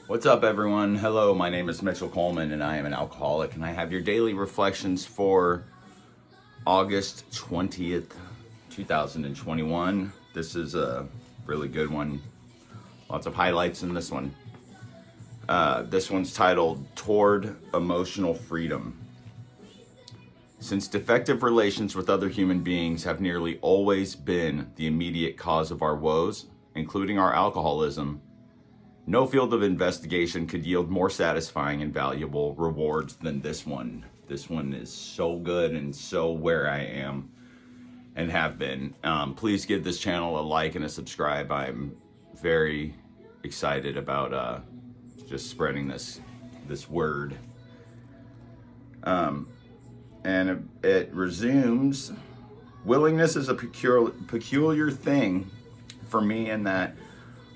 What's up, everyone? Hello, my name is Mitchell Coleman, and I am an alcoholic, and I have your daily reflections for August 20th, 2021. This is a really good one. Lots of highlights in this one. This one's titled Toward Emotional Freedom. Since defective relations with other human beings have nearly always been the immediate cause of our woes, including our alcoholism, no field of investigation could yield more satisfying and valuable rewards than this one. This one is so good and so where I am and have been. Please give this channel a like and a subscribe. I'm very excited about just spreading this word. And it resumes, willingness is a peculiar thing for me in that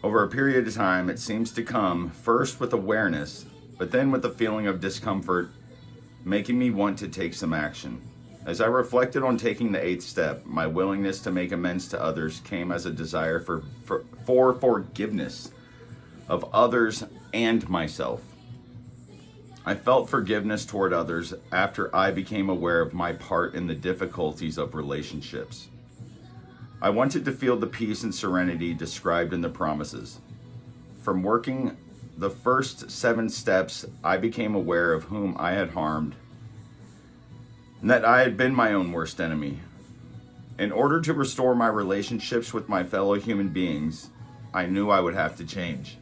over a period of time, it seems to come first with awareness, but then with a feeling of discomfort, making me want to take some action. As I reflected on taking the 8th step, my willingness to make amends to others came as a desire for forgiveness of others and myself. I felt forgiveness toward others after I became aware of my part in the difficulties of relationships. I wanted to feel the peace and serenity described in the promises. From working the first 7 steps, I became aware of whom I had harmed and that I had been my own worst enemy. In order to restore my relationships with my fellow human beings, I knew I would have to change.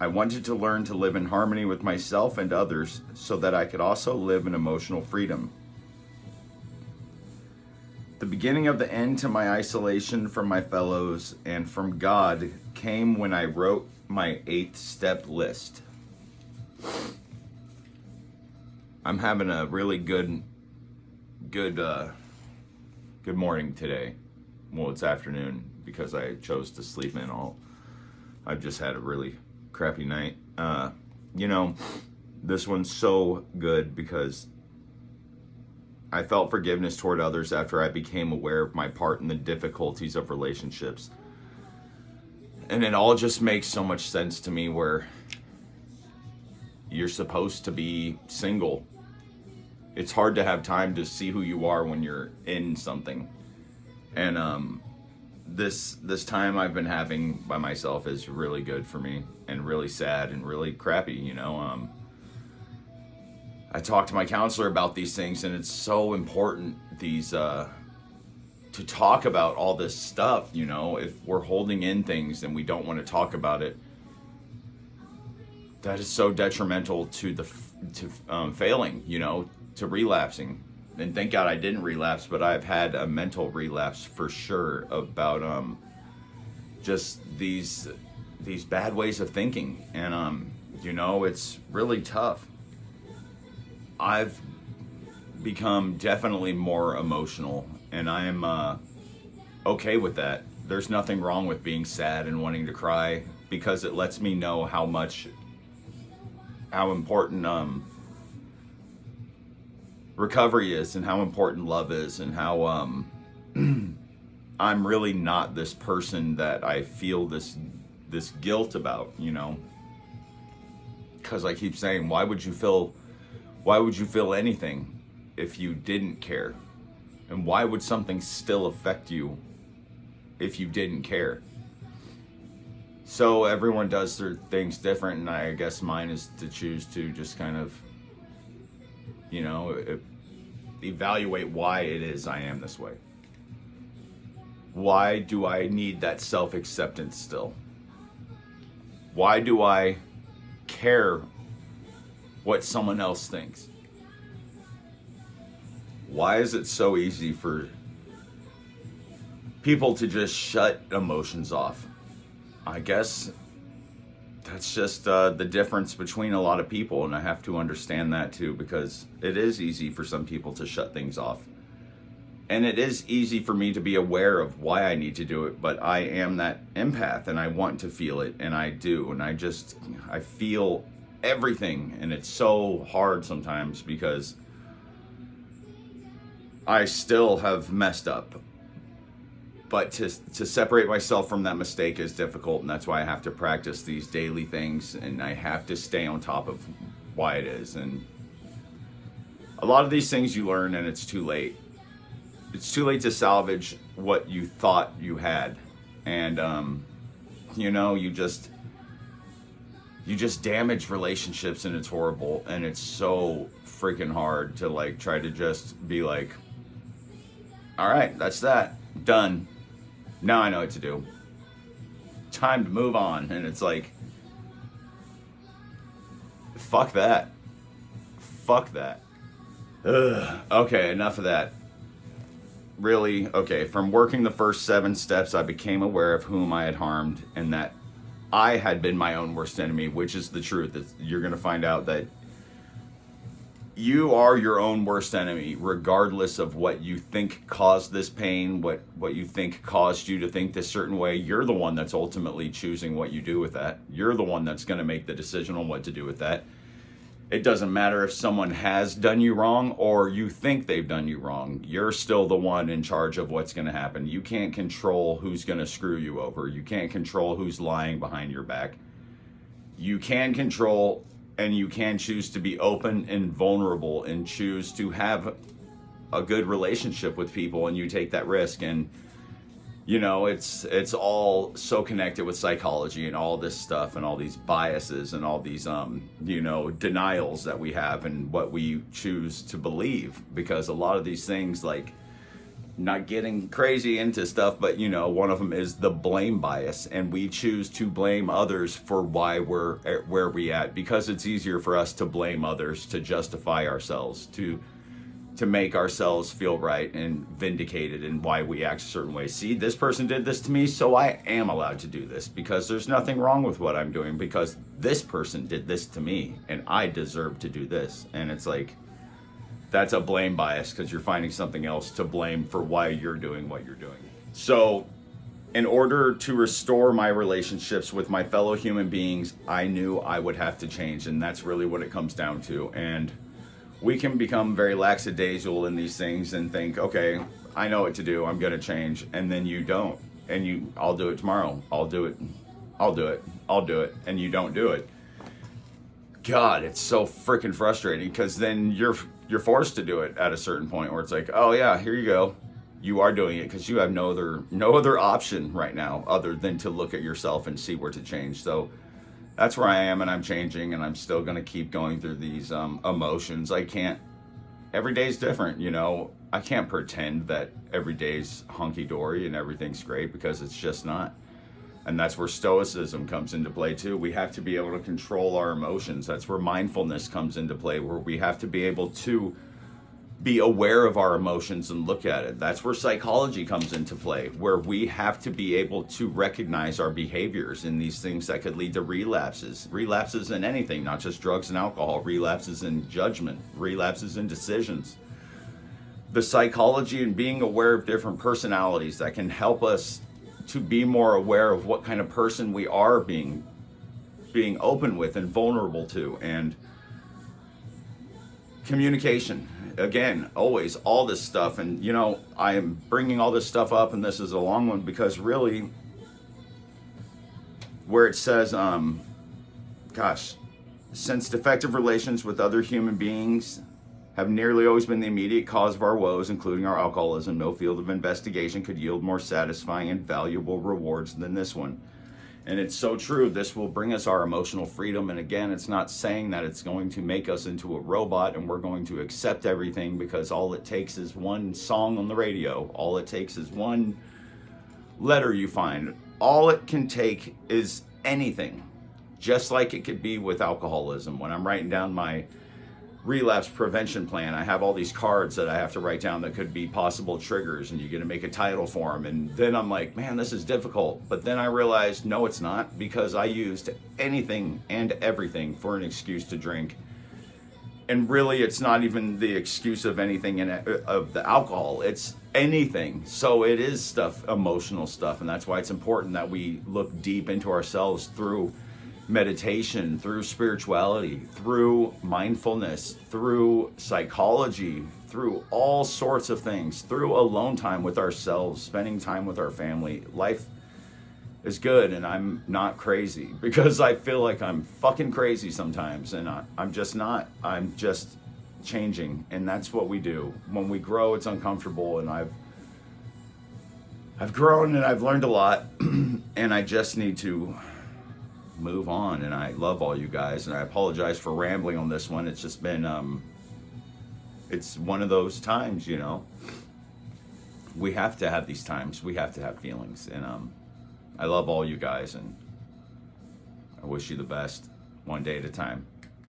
I wanted to learn to live in harmony with myself and others so that I could also live in emotional freedom. The beginning of the end to my isolation from my fellows and from God came when I wrote my 8th step list. I'm having a really good morning today. Well, it's afternoon because I chose to sleep in all. I've just had a really crappy night. This one's so good because I felt forgiveness toward others after I became aware of my part in the difficulties of relationships. And it all just makes so much sense to me where you're supposed to be single. It's hard to have time to see who you are when you're in something. And this time I've been having by myself is really good for me and really sad and really crappy, I talked to my counselor about these things, and it's so important to talk about all this stuff. If we're holding in things and we don't want to talk about it, that is so detrimental to failing, to relapsing. And thank God I didn't relapse, but I've had a mental relapse for sure about just these bad ways of thinking, and it's really tough. I've become definitely more emotional, and I am okay with that. There's nothing wrong with being sad and wanting to cry because it lets me know how important recovery is and how important love is and how I'm really not this person that I feel this guilt about, because I keep saying, why would you feel anything if you didn't care? And why would something still affect you if you didn't care? So everyone does their things different, and I guess mine is to choose to just kind of, evaluate why it is I am this way. Why do I need that self-acceptance still? Why do I care what someone else thinks? Why is it so easy for people to just shut emotions off? I guess that's just the difference between a lot of people, and I have to understand that too, because it is easy for some people to shut things off. And it is easy for me to be aware of why I need to do it, but I am that empath and I want to feel it, and I do, and I feel everything, and it's so hard sometimes because I still have messed up. but to separate myself from that mistake is difficult, and that's why I have to practice these daily things, and I have to stay on top of why it is. And a lot of these things you learn, and it's too late. It's too late to salvage what you thought you had, and you just damage relationships, and it's horrible, and it's so freaking hard to like try to just be like, all right, that's that, done. Now I know what to do. Time to move on. And it's like, fuck that. Fuck that. Ugh. Okay, enough of that. Really, okay, from working the first 7 steps, I became aware of whom I had harmed and that I had been my own worst enemy, which is the truth. You're going to find out that you are your own worst enemy, regardless of what you think caused this pain, what you think caused you to think this certain way. You're the one that's ultimately choosing what you do with that. You're the one that's going to make the decision on what to do with that. It doesn't matter if someone has done you wrong or you think they've done you wrong. You're still the one in charge of what's going to happen. You can't control who's going to screw you over. You can't control who's lying behind your back. You can control, and you can choose to be open and vulnerable and choose to have a good relationship with people, and you take that risk. And it's all so connected with psychology and all this stuff and all these biases and all these denials that we have and what we choose to believe, because a lot of these things, like, not getting crazy into stuff, but one of them is the blame bias, and we choose to blame others for why we're at where we at, because it's easier for us to blame others, to justify ourselves, to make ourselves feel right and vindicated in why we act a certain way. See, this person did this to me, so I am allowed to do this, because there's nothing wrong with what I'm doing, because this person did this to me and I deserve to do this. And it's like, that's a blame bias, because you're finding something else to blame for why you're doing what you're doing. So in order to restore my relationships with my fellow human beings, I knew I would have to change, and that's really what it comes down to. And we can become very lackadaisical in these things and think, okay, I know what to do, I'm gonna change, and then you don't. And I'll do it tomorrow, I'll do it, and you don't do it. God, it's so freaking frustrating, because then you're forced to do it at a certain point where it's like, oh yeah, here you go. You are doing it because you have no other option right now other than to look at yourself and see where to change. So that's where I am, and I'm changing, and I'm still going to keep going through these emotions. Every day's different, I can't pretend that every day's hunky-dory and everything's great, because it's just not. And that's where stoicism comes into play too. We have to be able to control our emotions. That's where mindfulness comes into play, where we have to be able to be aware of our emotions and look at it. That's where psychology comes into play, where we have to be able to recognize our behaviors in these things that could lead to relapses in anything, not just drugs and alcohol, relapses in judgment, relapses in decisions. The psychology and being aware of different personalities that can help us to be more aware of what kind of person we are being open with and vulnerable to. And communication, again, always, all this stuff. And I am bringing all this stuff up, and this is a long one, because really, where it says, since defective relations with other human beings have nearly always been the immediate cause of our woes, including our alcoholism, no field of investigation could yield more satisfying and valuable rewards than this one. And it's so true. This will bring us our emotional freedom. And again, it's not saying that it's going to make us into a robot and we're going to accept everything, because all it takes is one song on the radio. All it takes is one letter you find. All it can take is anything, just like it could be with alcoholism. When I'm writing down my relapse prevention plan, I have all these cards that I have to write down that could be possible triggers, and you get to make a title for them. And then I'm like, man, this is difficult. But then I realized, no, it's not, because I used anything and everything for an excuse to drink. And really, it's not even the excuse of anything of the alcohol, it's anything. So it is stuff, emotional stuff. And that's why it's important that we look deep into ourselves through meditation, through spirituality, through mindfulness, through psychology, through all sorts of things, through alone time with ourselves, spending time with our family. Life is good, and I'm not crazy, because I feel like I'm fucking crazy sometimes, and I'm just not. I'm just changing, and that's what we do. When we grow, it's uncomfortable, and I've grown and I've learned a lot, and I just need to move on. And I love all you guys, and I apologize for rambling on this one. It's just been it's one of those times, you know. We have to have these times. We have to have feelings, and I love all you guys, and I wish you the best, one day at a time.